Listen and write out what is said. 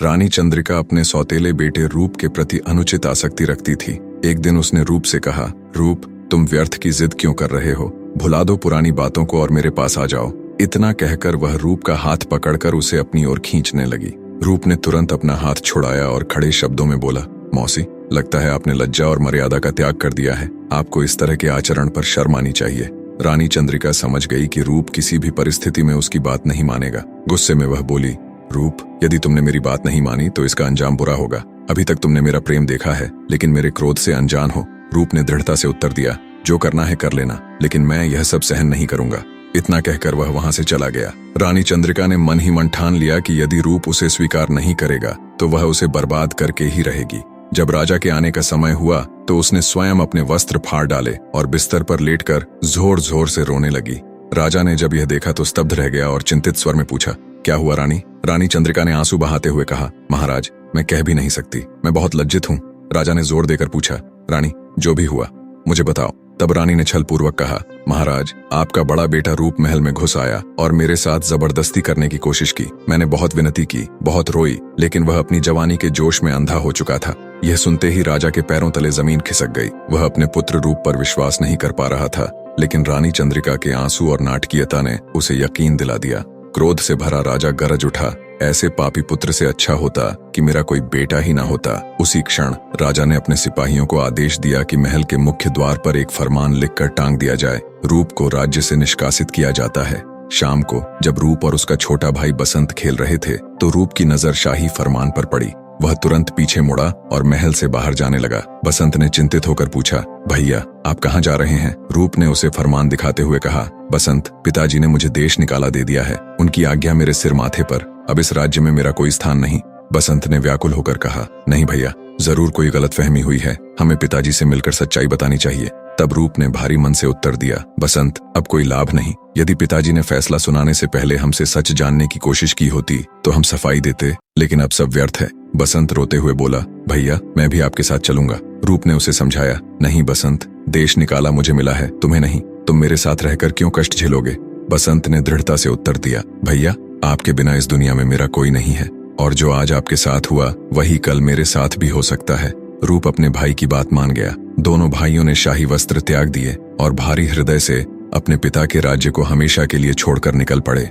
रानी चंद्रिका अपने सौतेले बेटे रूप के प्रति अनुचित आसक्ति रखती थी। एक दिन उसने रूप से कहा, रूप, तुम व्यर्थ की जिद क्यों कर रहे हो? भुला दो पुरानी बातों को और मेरे पास आ जाओ। इतना कहकर वह रूप का हाथ पकड़कर उसे अपनी ओर खींचने लगी। रूप ने तुरंत अपना हाथ छुड़ाया और खड़े शब्दों में बोला, मौसी, लगता है आपने लज्जा और मर्यादा का त्याग कर दिया है। आपको इस तरह के आचरण पर शर्म आनी चाहिए। रानी चंद्रिका समझ गई कि रूप किसी भी परिस्थिति में उसकी बात नहीं मानेगा। गुस्से में वह बोली, रूप, यदि तुमने मेरी बात नहीं मानी तो इसका अंजाम बुरा होगा। अभी तक तुमने मेरा प्रेम देखा है, लेकिन मेरे क्रोध से अनजान हो। रूप ने दृढ़ता से उत्तर दिया, जो करना है कर लेना, लेकिन मैं यह सब सहन नहीं करूंगा। इतना कहकर वह वहां से चला गया। रानी चंद्रिका ने मन ही मन ठान लिया कि यदि रूप उसे स्वीकार नहीं करेगा तो वह उसे बर्बाद करके ही रहेगी। जब राजा के आने का समय हुआ तो उसने स्वयं अपने वस्त्र फाड़ डाले और बिस्तर पर लेटकर जोर जोर से रोने लगी। राजा ने जब यह देखा तो स्तब्ध रह गया और चिंतित स्वर में पूछा, क्या हुआ रानी? रानी चंद्रिका ने आंसू बहाते हुए कहा, महाराज, मैं कह भी नहीं सकती, मैं बहुत लज्जित हूँ। राजा ने जोर देकर पूछा, रानी, जो भी हुआ मुझे बताओ। तब रानी ने छल पूर्वक कहा, महाराज, आपका बड़ा बेटा रूप महल में घुस आया और मेरे साथ जबरदस्ती करने की कोशिश की। मैंने बहुत विनती की, बहुत रोई, लेकिन वह अपनी जवानी के जोश में अंधा हो चुका था। यह सुनते ही राजा के पैरों तले जमीन खिसक गई। वह अपने पुत्र रूप पर विश्वास नहीं कर पा रहा था, लेकिन रानी चंद्रिका के आंसू और नाटकीयता ने उसे यकीन दिला दिया। क्रोध से भरा राजा गरज उठा, ऐसे पापी पुत्र से अच्छा होता कि मेरा कोई बेटा ही ना होता। उसी क्षण राजा ने अपने सिपाहियों को आदेश दिया कि महल के मुख्य द्वार पर एक फरमान लिखकर टांग दिया जाए, रूप को राज्य से निष्कासित किया जाता है। शाम को जब रूप और उसका छोटा भाई बसंत खेल रहे थे तो रूप की नजर शाही फरमान पर पड़ी। वह तुरंत पीछे मुड़ा और महल से बाहर जाने लगा। बसंत ने चिंतित होकर पूछा, भैया, आप कहाँ जा रहे हैं? रूप ने उसे फरमान दिखाते हुए कहा, बसंत, पिताजी ने मुझे देश निकाला दे दिया है। उनकी आज्ञा मेरे सिर माथे पर। अब इस राज्य में मेरा कोई स्थान नहीं। बसंत ने व्याकुल होकर कहा, नहीं भैया, जरूर कोई गलतफहमी हुई है। हमें पिताजी से मिलकर सच्चाई बतानी चाहिए। तब रूप ने भारी मन से उत्तर दिया, बसंत, अब कोई लाभ नहीं। यदि पिताजी ने फैसला सुनाने से पहले हमसे सच जानने की कोशिश की होती तो हम सफाई देते, लेकिन अब सब व्यर्थ है। बसंत रोते हुए बोला, भैया, मैं भी आपके साथ चलूंगा। रूप ने उसे समझाया, नहीं बसंत, देश निकाला मुझे मिला है, तुम्हें नहीं। तुम मेरे साथ रहकर क्यों कष्ट झेलोगे? बसंत ने दृढ़ता से उत्तर दिया, भैया, आपके बिना इस दुनिया में मेरा कोई नहीं है, और जो आज आपके साथ हुआ वही कल मेरे साथ भी हो सकता है। रूप अपने भाई की बात मान गया। दोनों भाइयों ने शाही वस्त्र त्याग दिए और भारी हृदय से अपने पिता के राज्य को हमेशा के लिए छोड़कर निकल पड़े।